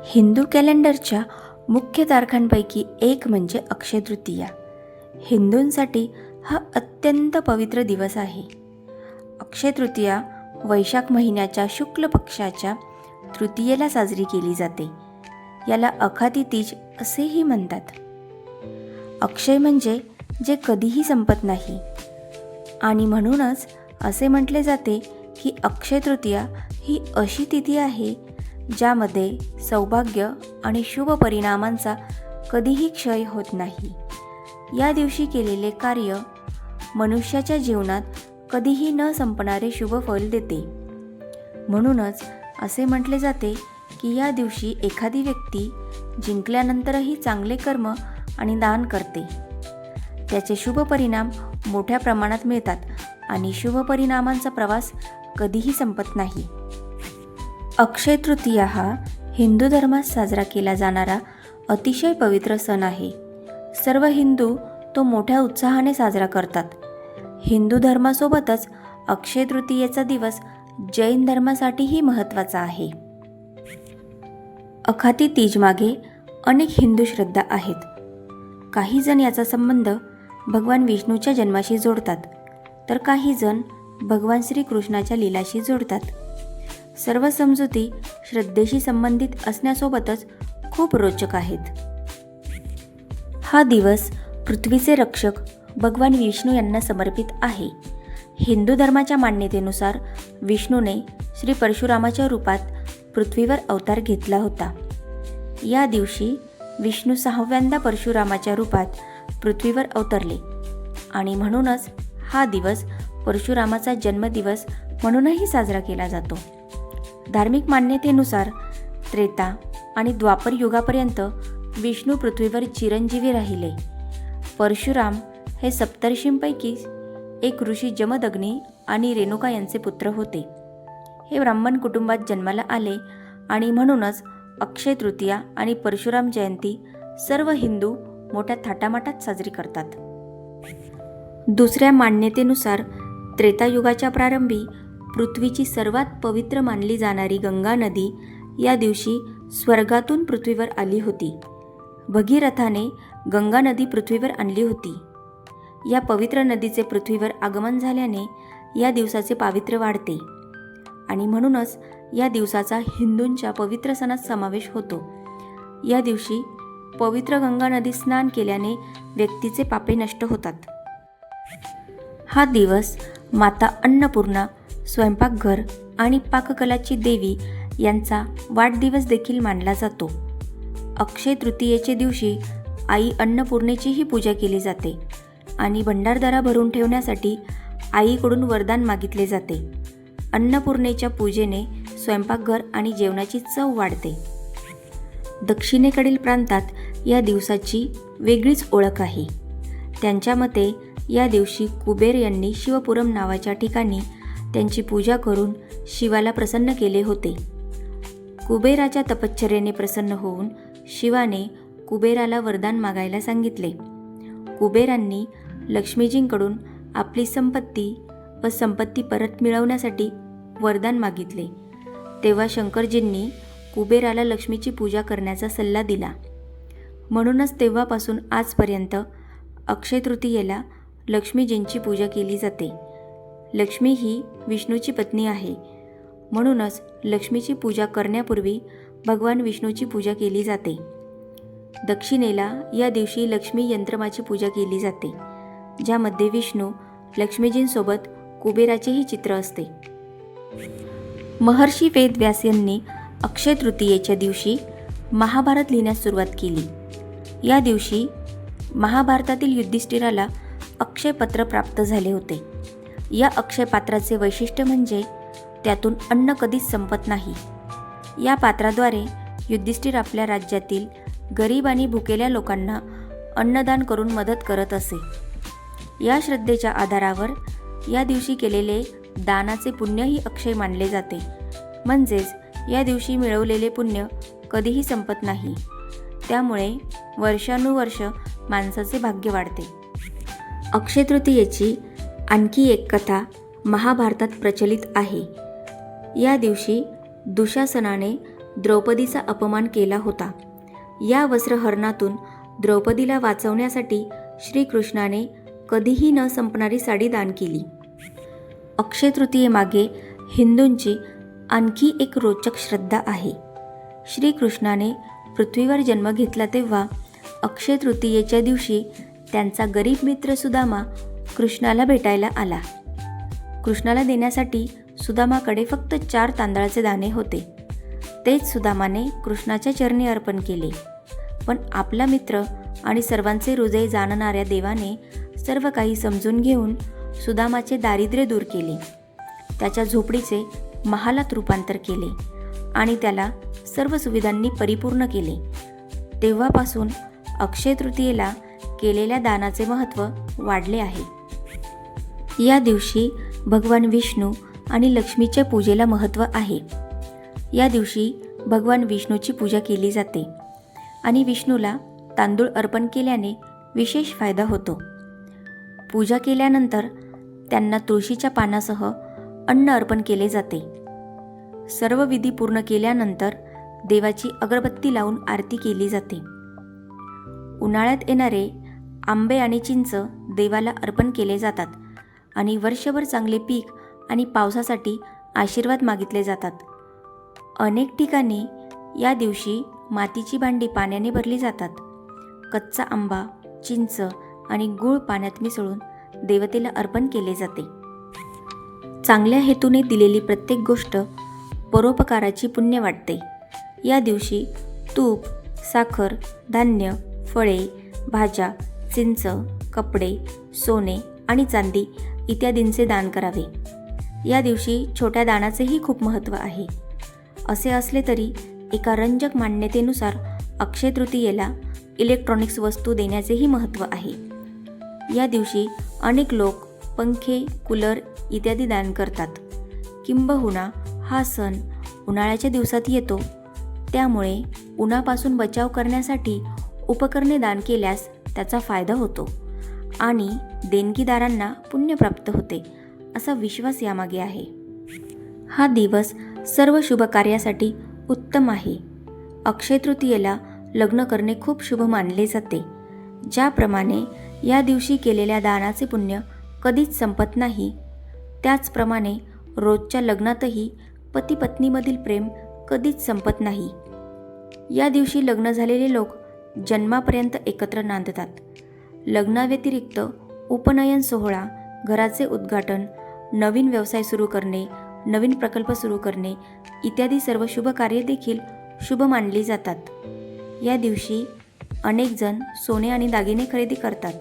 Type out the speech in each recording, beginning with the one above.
हिंदू कॅलेंडरच्या मुख्य तारखांपैकी एक म्हणजे अक्षय तृतीया. हिंदूंसाठी हा अत्यंत पवित्र दिवस आहे. अक्षय तृतीया वैशाख महिन्याच्या शुक्ल पक्षाच्या तृतीयेला साजरी केली जाते. याला अखाती तीज असेही म्हणतात. अक्षय म्हणजे जे कधीही संपत नाही आणि म्हणूनच असे म्हटले जाते की अक्षय तृतीया ही अशी तिथी आहे ज्यामध्ये सौभाग्य आणि शुभ परिणामांचा कधीही क्षय होत नाही. या दिवशी केलेले कार्य मनुष्याच्या जीवनात कधीही न संपणारे शुभ फल देते. म्हणूनच असे म्हटले जाते की या दिवशी एखादी व्यक्ती जिंकल्यानंतरही चांगले कर्म आणि दान करते. त्याचे शुभ परिणाम मोठ्या प्रमाणात मिळतात आणि शुभ परिणामांचा प्रवास कधीही संपत नाही. अक्षय तृतीया हा हिंदू धर्मात साजरा केला जाणारा अतिशय पवित्र सण आहे. सर्व हिंदू तो मोठ्या उत्साहाने साजरा करतात. हिंदू धर्मासोबतच अक्षय तृतीयेचा दिवस जैन धर्मासाठीही महत्त्वाचा आहे. अखाती तीजमागे अनेक हिंदू श्रद्धा आहेत. काही जण याचा संबंध भगवान विष्णूच्या जन्माशी जोडतात, तर काही जण भगवान श्रीकृष्णाच्या लीलाशी जोडतात. सर्व समजुती श्रद्धेशी संबंधित असण्यासोबतच खूप रोचक आहेत. हा दिवस पृथ्वीचे रक्षक भगवान विष्णू यांना समर्पित आहे. हिंदू धर्माच्या मान्यतेनुसार विष्णूने श्री परशुरामाच्या रूपात पृथ्वीवर अवतार घेतला होता. या दिवशी विष्णू 6व्यांदा परशुरामाच्या रूपात पृथ्वीवर अवतरले आणि म्हणूनच हा दिवस परशुरामाचा जन्मदिवस म्हणूनही साजरा केला जातो. धार्मिक मान्यतेनुसार त्रेता आणि द्वापर युगापर्यंत विष्णू पृथ्वीवर चिरंजीवी राहिले. परशुराम हे सप्तर्षींपैकी एक ऋषी जमदग्नी आणि रेणुका यांचे पुत्र होते. हे ब्राह्मण कुटुंबात जन्माला आले आणि म्हणूनच अक्षय तृतीया आणि परशुराम जयंती सर्व हिंदू मोठ्या थाटामाटात साजरी करतात. दुसऱ्या मान्यतेनुसार त्रेतायुगाच्या प्रारंभी पृथ्वीची सर्वात पवित्र मानली जाणारी गंगा नदी या दिवशी स्वर्गातून पृथ्वीवर आली होती. भगीरथाने गंगा नदी पृथ्वीवर आणली होती. या पवित्र नदीचे पृथ्वीवर आगमन झाल्याने या दिवसाचे पावित्र्य वाढते आणि म्हणूनच या दिवसाचा हिंदूंच्या पवित्र सणात समावेश होतो. या दिवशी पवित्र गंगा नदीत स्नान केल्याने व्यक्तीचे पापे नष्ट होतात. हा दिवस माता अन्नपूर्णा, स्वयंपाकघर आणि पाककलाची देवी यांचा वाढदिवस देखील मानला जातो. अक्षय तृतीयेच्या दिवशी आई अन्नपूर्णेचीही पूजा केली जाते आणि भंडारदारा भरून ठेवण्यासाठी आईकडून वरदान मागितले जाते. अन्नपूर्णेच्या पूजेने स्वयंपाकघर आणि जेवणाची चव वाढते. दक्षिणेकडील प्रांतात या दिवसाची वेगळीच ओळख आहे. त्यांच्या मते या दिवशी कुबेर यांनी शिवपुरम नावाच्या ठिकाणी त्यांची पूजा करून शिवाला प्रसन्न केले होते. कुबेराच्या तपश्चर्येने प्रसन्न होऊन शिवाने कुबेराला वरदान मागायला सांगितले. कुबेरांनी लक्ष्मीजींकडून आपली संपत्ती व संपत्ती परत मिळवण्यासाठी वरदान मागितले. तेव्हा शंकरजींनी कुबेराला लक्ष्मीची पूजा करण्याचा सल्ला दिला. म्हणूनच तेव्हापासून आजपर्यंत अक्षय तृतीयेला लक्ष्मीजींची पूजा केली जाते. लक्ष्मी ही विष्णूची पत्नी आहे. म्हणूनच लक्ष्मीची पूजा करण्यापूर्वी भगवान विष्णूची पूजा केली जाते. दक्षिणेला या दिवशी लक्ष्मी यंत्रमाची पूजा केली जाते, ज्यामध्ये विष्णू लक्ष्मीजींसोबत कुबेराचेही चित्र असते. महर्षी वेदव्यास यांनी अक्षय तृतीयेच्या दिवशी महाभारत लिहिण्यास सुरुवात केली. या दिवशी महाभारतातील युधिष्ठिराला अक्षयपत्र प्राप्त झाले होते. या अक्षयपात्राचे वैशिष्ट्य म्हणजे त्यातून अन्न कधीच संपत नाही. या पात्राद्वारे युधिष्ठिर आपल्या राज्यातील गरीब आणि भुकेल्या लोकांना अन्नदान करून मदत करत असे. या श्रद्धेच्या आधारावर या दिवशी केलेले दानाचे पुण्यही अक्षय मानले जाते. म्हणजेच या दिवशी मिळवलेले पुण्य कधीही संपत नाही. त्यामुळे वर्षानुवर्ष माणसाचे भाग्य वाढते. अक्षय तृतीयेची आणखी एक कथा महाभारतात प्रचलित आहे. या दिवशी दुशासनाने द्रौपदीचा अपमान केला होता. या वस्त्रहरणातून द्रौपदीला वाचवण्यासाठी श्रीकृष्णाने कधीही न संपणारी साडी दान केली. अक्षय तृतीयेमागे हिंदूंची आणखी एक रोचक श्रद्धा आहे. श्रीकृष्णाने पृथ्वीवर जन्म घेतला तेव्हा अक्षय तृतीयेच्या दिवशी त्यांचा गरीब मित्र सुदामा कृष्णाला भेटायला आला. कृष्णाला देण्यासाठी सुदामाकडे फक्त 4 तांदळाचे दाणे होते. तेच सुदामाने कृष्णाच्या चरणी अर्पण केले. पण आपला मित्र आणि सर्वांचे हृदय जाणणाऱ्या देवाने सर्व काही समजून घेऊन सुदामाचे दारिद्र्य दूर केले. त्याच्या झोपडीचे महालात रूपांतर केले आणि त्याला सर्व सुविधांनी परिपूर्ण केले. तेव्हापासून अक्षय तृतीयेला केलेल्या दानाचे महत्त्व वाढले आहे. या दिवशी भगवान विष्णू आणि लक्ष्मीच्या पूजेला महत्त्व आहे. या दिवशी भगवान विष्णूची पूजा केली जाते आणि विष्णूला तांदूळ अर्पण केल्याने विशेष फायदा होतो. पूजा केल्यानंतर त्यांना तुळशीच्या पानासह अन्न अर्पण केले जाते. सर्व विधी पूर्ण केल्यानंतर देवाची अगरबत्ती लावून आरती केली जाते. उन्हाळ्यात येणारे आंबे आणि चिंच देवाला अर्पण केले जातात आणि वर्षभर चांगले पीक आणि पावसासाठी आशीर्वाद मागितले जातात. अनेक ठिकाणी या दिवशी मातीची भांडी पाण्याने भरली जातात. कच्चा आंबा, चिंच आणि गूळ पाण्यात मिसळून देवतेला अर्पण केले जाते. चांगल्या हेतूने दिलेली प्रत्येक गोष्ट परोपकाराची पुण्य वाटते. या दिवशी तूप, साखर, धान्य, फळे, भाज्या, चिंच, कपडे, सोने आणि चांदी इत्यादींचे दान करावे. या दिवशी छोट्या दानाचेही खूप महत्त्व आहे. असे असले तरी एका रंजक मान्यतेनुसार अक्षय तृतीयेला इलेक्ट्रॉनिक्स वस्तू देण्याचेही महत्त्व आहे. या दिवशी अनेक लोक पंखे, कूलर इत्यादी दान करतात. किंबहुना हा सण उन्हाळ्याच्या दिवसात येतो, त्यामुळे उन्हापासून बचाव करण्यासाठी उपकरणे दान केल्यास त्याचा फायदा होतो आणि देणगीदारांना पुण्य प्राप्त होते असा विश्वास यामागे आहे. हा दिवस सर्व शुभ कार्यासाठी उत्तम आहे. अक्षय तृतीयेला लग्न करणे खूप शुभ मानले जाते. ज्याप्रमाणे या दिवशी केलेल्या दानाचे पुण्य कधीच संपत नाही, त्याचप्रमाणे रोजच्या लग्नातही पती पत्नीमधील प्रेम कधीच संपत नाही. या दिवशी लग्न झालेले लोक जन्मापर्यंत एकत्र नांदतात. लग्नाव्यतिरिक्त उपनयन सोहळा, घराचे उद्घाटन, नवीन व्यवसाय सुरू करणे, नवीन प्रकल्प सुरू करणे इत्यादी सर्व शुभ कार्ये देखील शुभ मानली जातात. या दिवशी अनेक जण सोने आणि दागिने खरेदी करतात.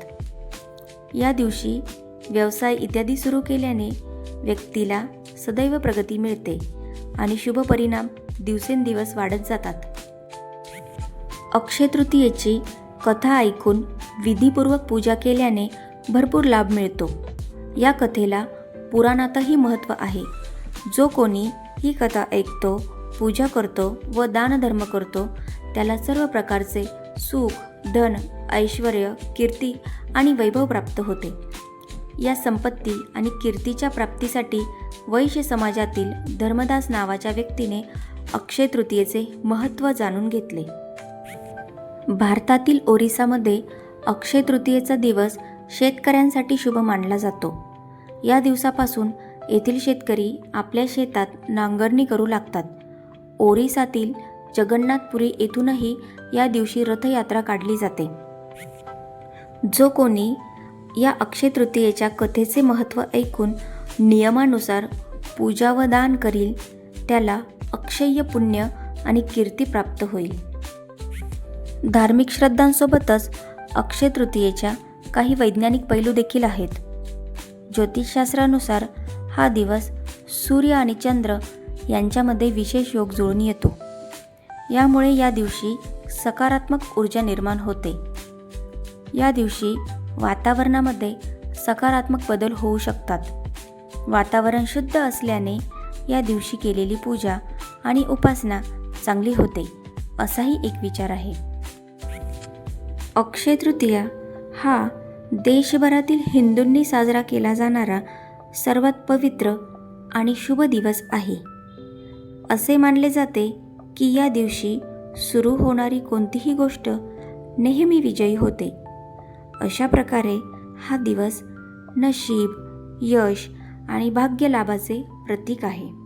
या दिवशी व्यवसाय इत्यादी सुरू केल्याने व्यक्तीला सदैव प्रगती मिळते आणि शुभ परिणाम दिवसेंदिवस वाढत जातात. अक्षय तृतीयेची कथा ऐकून विधीपूर्वक पूजा केल्याने भरपूर लाभ मिळतो. या कथेला पुराणातही महत्त्व आहे. जो कोणी ही कथा ऐकतो, पूजा करतो व दानधर्म करतो त्याला सर्व प्रकारचे सुख, धन, ऐश्वर, कीर्ती आणि वैभव प्राप्त होते. या संपत्ती आणि कीर्तीच्या प्राप्तीसाठी वैश्य समाजातील धर्मदास नावाच्या व्यक्तीने अक्षय तृतीयेचे महत्त्व जाणून घेतले. भारतातील ओरिसामध्ये अक्षय तृतीयेचा दिवस शेतकऱ्यांसाठी शुभ मानला जातो. या दिवसापासून येथील शेतकरी आपल्या शेतात नांगरणी करू लागतात. ओरिसातील जगन्नाथपुरी येथूनही या दिवशी रथयात्रा काढली जाते. जो कोणी या अक्षय तृतीयेच्या कथेचे महत्त्व ऐकून नियमानुसार पूजा व दान करील त्याला अक्षय्य पुण्य आणि कीर्ती प्राप्त होईल. धार्मिक श्रद्धांसोबतच अक्षय तृतीयेच्या काही वैज्ञानिक पैलू देखील आहेत. ज्योतिषशास्त्रानुसार हा दिवस सूर्य आणि चंद्र यांच्यामध्ये विशेष योग जुळून येतो. यामुळे या दिवशी सकारात्मक ऊर्जा निर्माण होते. या दिवशी वातावरणामध्ये सकारात्मक बदल होऊ शकतात. वातावरण शुद्ध असल्याने या दिवशी केलेली पूजा आणि उपासना चांगली होते असाही एक विचार आहे. अक्षय तृतीया हा देशभरातील हिंदूंनी साजरा केला जाणारा सर्वात पवित्र आणि शुभ दिवस आहे. असे मानले जाते की या दिवशी सुरू होणारी कोणतीही गोष्ट नेहमी विजयी होते. अशा प्रकारे हा दिवस नशीब, यश आणि भाग्यलाभाचे प्रतीक आहे.